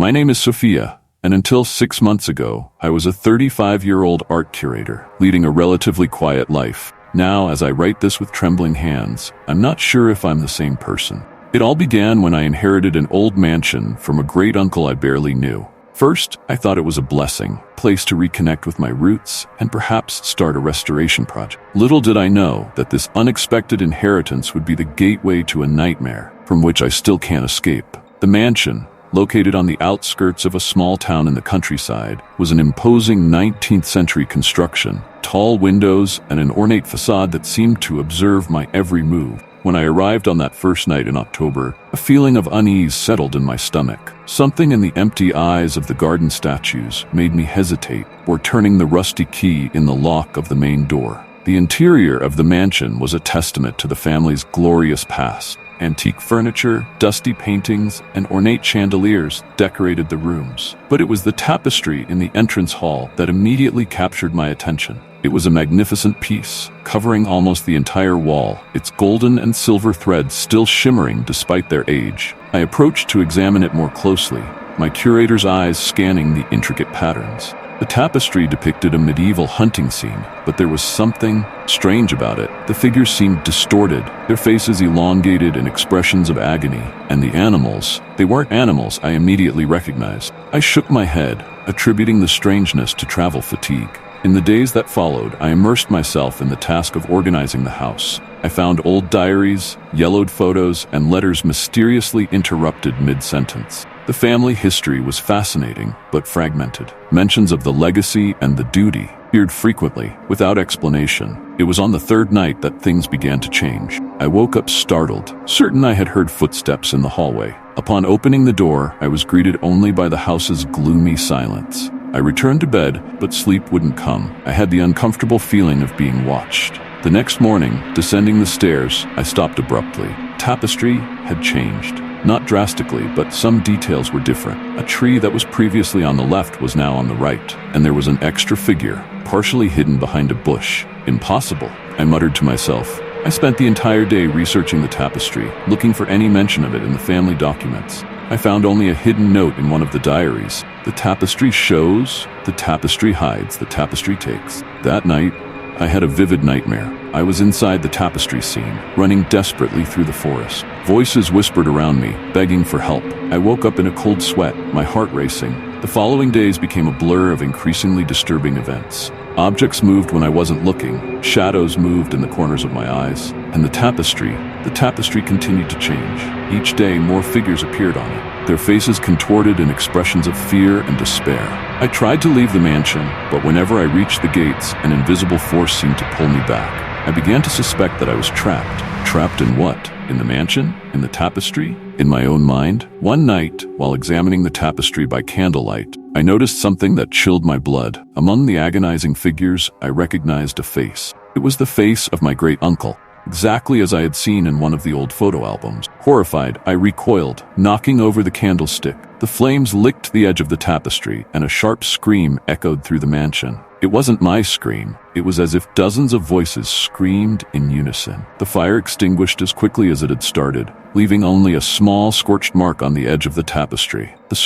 My name is Sofia, and until 6 months ago, I was a 35-year-old art curator, leading a relatively quiet life. Now, as I write this with trembling hands, I'm not sure if I'm the same person. It all began when I inherited an old mansion from a great uncle I barely knew. First, I thought it was a blessing, a place to reconnect with my roots and perhaps start a restoration project. Little did I know that this unexpected inheritance would be the gateway to a nightmare from which I still can't escape. The mansion, located on the outskirts of a small town in the countryside, was an imposing 19th century construction, tall windows and an ornate facade that seemed to observe my every move. When I arrived on that first night in October, a feeling of unease settled in my stomach. Something in the empty eyes of the garden statues made me hesitate before turning the rusty key in the lock of the main door. The interior of the mansion was a testament to the family's glorious past. Antique furniture, dusty paintings, and ornate chandeliers decorated the rooms. But it was the tapestry in the entrance hall that immediately captured my attention. It was a magnificent piece, covering almost the entire wall, its golden and silver threads still shimmering despite their age. I approached to examine it more closely, my curator's eyes scanning the intricate patterns. The tapestry depicted a medieval hunting scene, but there was something strange about it. The figures seemed distorted, their faces elongated in expressions of agony, and the animals, they weren't animals I immediately recognized. I shook my head, attributing the strangeness to travel fatigue. In the days that followed, I immersed myself in the task of organizing the house. I found old diaries, yellowed photos, and letters mysteriously interrupted mid-sentence. The family history was fascinating, but fragmented. Mentions of the legacy and the duty appeared frequently, without explanation. It was on the third night that things began to change. I woke up startled, certain I had heard footsteps in the hallway. Upon opening the door, I was greeted only by the house's gloomy silence. I returned to bed, but sleep wouldn't come. I had the uncomfortable feeling of being watched. The next morning, descending the stairs, I stopped abruptly. Tapestry had changed. Not drastically, but some details were different. A tree that was previously on the left was now on the right, and there was an extra figure, partially hidden behind a bush. Impossible, I muttered to myself. I spent the entire day researching the tapestry, looking for any mention of it in the family documents. I found only a hidden note in one of the diaries. The tapestry shows, the tapestry hides, the tapestry takes. That night, I had a vivid nightmare. I was inside the tapestry scene, running desperately through the forest. Voices whispered around me, begging for help. I woke up in a cold sweat, my heart racing. The following days became a blur of increasingly disturbing events. Objects moved when I wasn't looking, shadows moved in the corners of my eyes, and the tapestry continued to change. Each day, more figures appeared on it, their faces contorted in expressions of fear and despair. I tried to leave the mansion, but whenever I reached the gates, an invisible force seemed to pull me back. I began to suspect that I was trapped. Trapped in what? In the mansion? In the tapestry? In my own mind? One night, while examining the tapestry by candlelight, I noticed something that chilled my blood. Among the agonizing figures, I recognized a face. It was the face of my great uncle, exactly as I had seen in one of the old photo albums. Horrified, I recoiled, knocking over the candlestick. The flames licked the edge of the tapestry, and a sharp scream echoed through the mansion. It wasn't my scream. It was as if dozens of voices screamed in unison. The fire extinguished as quickly as it had started, leaving only a small scorched mark on the edge of the tapestry. The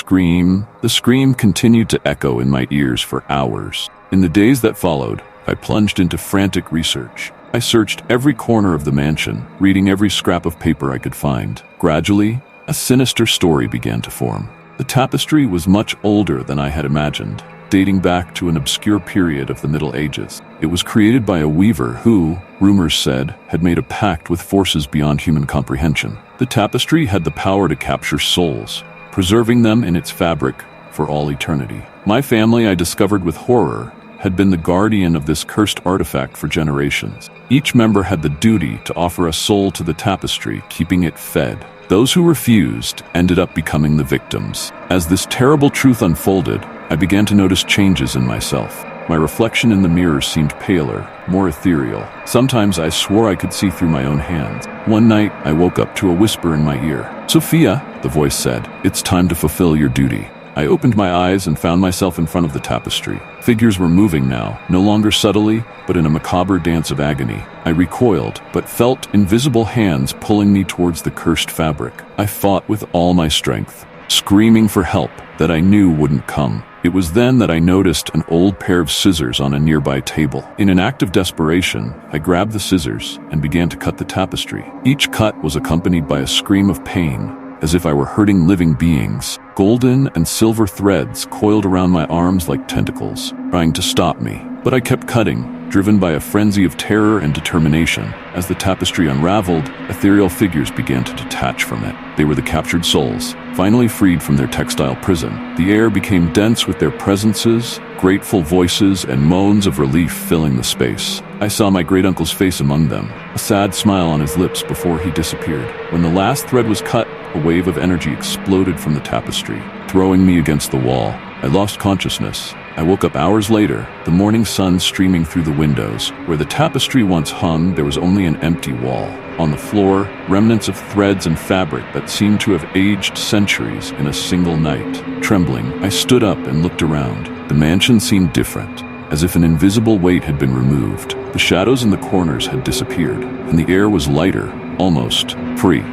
scream continued to echo in my ears for hours. In the days that followed, I plunged into frantic research. I searched every corner of the mansion, reading every scrap of paper I could find. Gradually, a sinister story began to form. The tapestry was much older than I had imagined, dating back to an obscure period of the Middle Ages. It was created by a weaver who, rumors said, had made a pact with forces beyond human comprehension. The tapestry had the power to capture souls, preserving them in its fabric for all eternity. My family, I discovered with horror, had been the guardian of this cursed artifact for generations. Each member had the duty to offer a soul to the tapestry, keeping it fed. Those who refused ended up becoming the victims. As this terrible truth unfolded, I began to notice changes in myself. My reflection in the mirror seemed paler, more ethereal. Sometimes I swore I could see through my own hands. One night, I woke up to a whisper in my ear. "Sofia," the voice said, "it's time to fulfill your duty." I opened my eyes and found myself in front of the tapestry. Figures were moving now, no longer subtly, but in a macabre dance of agony. I recoiled, but felt invisible hands pulling me towards the cursed fabric. I fought with all my strength, screaming for help that I knew wouldn't come. It was then that I noticed an old pair of scissors on a nearby table. In an act of desperation, I grabbed the scissors and began to cut the tapestry. Each cut was accompanied by a scream of pain, as if I were hurting living beings. Golden and silver threads coiled around my arms like tentacles, trying to stop me. But I kept cutting, driven by a frenzy of terror and determination. As the tapestry unraveled, ethereal figures began to detach from it. They were the captured souls, finally freed from their textile prison. The air became dense with their presences, grateful voices and moans of relief filling the space. I saw my great-uncle's face among them, a sad smile on his lips before he disappeared. When the last thread was cut, a wave of energy exploded from the tapestry, throwing me against the wall. I lost consciousness. I woke up hours later, the morning sun streaming through the windows. Where the tapestry once hung, there was only an empty wall. On the floor, remnants of threads and fabric that seemed to have aged centuries in a single night. Trembling, I stood up and looked around. The mansion seemed different, as if an invisible weight had been removed. The shadows in the corners had disappeared, and the air was lighter, almost free.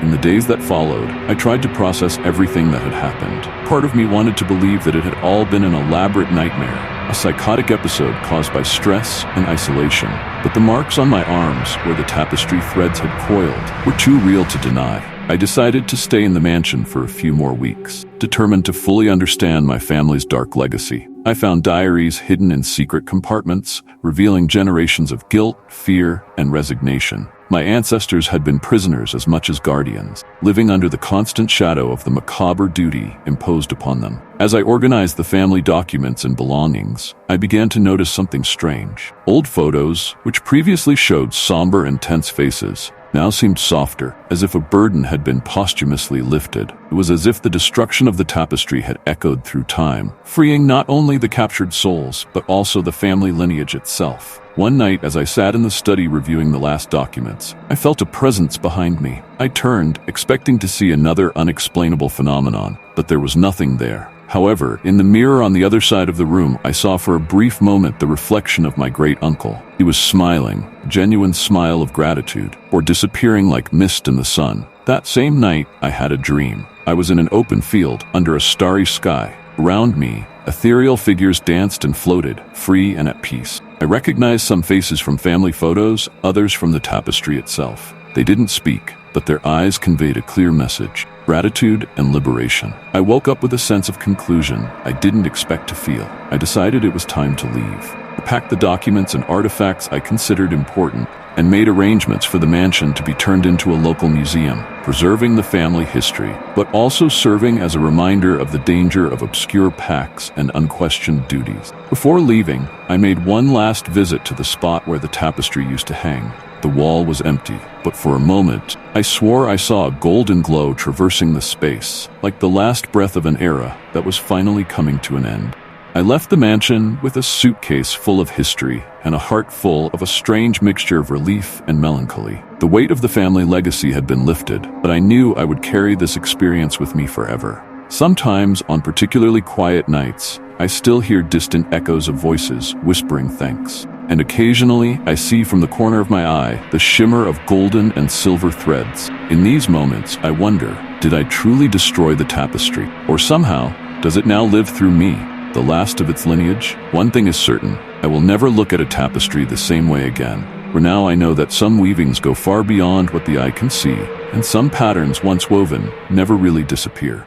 In the days that followed, I tried to process everything that had happened. Part of me wanted to believe that it had all been an elaborate nightmare, a psychotic episode caused by stress and isolation. But the marks on my arms, where the tapestry threads had coiled, were too real to deny. I decided to stay in the mansion for a few more weeks, determined to fully understand my family's dark legacy. I found diaries hidden in secret compartments, revealing generations of guilt, fear, and resignation. My ancestors had been prisoners as much as guardians, living under the constant shadow of the macabre duty imposed upon them. As I organized the family documents and belongings, I began to notice something strange. Old photos, which previously showed somber and tense faces, now seemed softer, as if a burden had been posthumously lifted. It was as if the destruction of the tapestry had echoed through time, freeing not only the captured souls, but also the family lineage itself. One night, as I sat in the study reviewing the last documents, I felt a presence behind me. I turned, expecting to see another unexplainable phenomenon, but there was nothing there. However, in the mirror on the other side of the room, I saw for a brief moment the reflection of my great-uncle. He was smiling, a genuine smile of gratitude, or disappearing like mist in the sun. That same night, I had a dream. I was in an open field, under a starry sky. Around me, ethereal figures danced and floated, free and at peace. I recognized some faces from family photos, others from the tapestry itself. They didn't speak, but their eyes conveyed a clear message: gratitude and liberation. I woke up with a sense of conclusion I didn't expect to feel. I decided it was time to leave. I packed the documents and artifacts I considered important and made arrangements for the mansion to be turned into a local museum, preserving the family history, but also serving as a reminder of the danger of obscure pacts and unquestioned duties. Before leaving, I made one last visit to the spot where the tapestry used to hang. The wall was empty, but for a moment, I swore I saw a golden glow traversing the space, like the last breath of an era that was finally coming to an end. I left the mansion with a suitcase full of history and a heart full of a strange mixture of relief and melancholy. The weight of the family legacy had been lifted, but I knew I would carry this experience with me forever. Sometimes, on particularly quiet nights, I still hear distant echoes of voices whispering thanks. And occasionally, I see from the corner of my eye the shimmer of golden and silver threads. In these moments, I wonder, did I truly destroy the tapestry? Or somehow, does it now live through me, the last of its lineage? One thing is certain, I will never look at a tapestry the same way again. For now I know that some weavings go far beyond what the eye can see, and some patterns once woven never really disappear.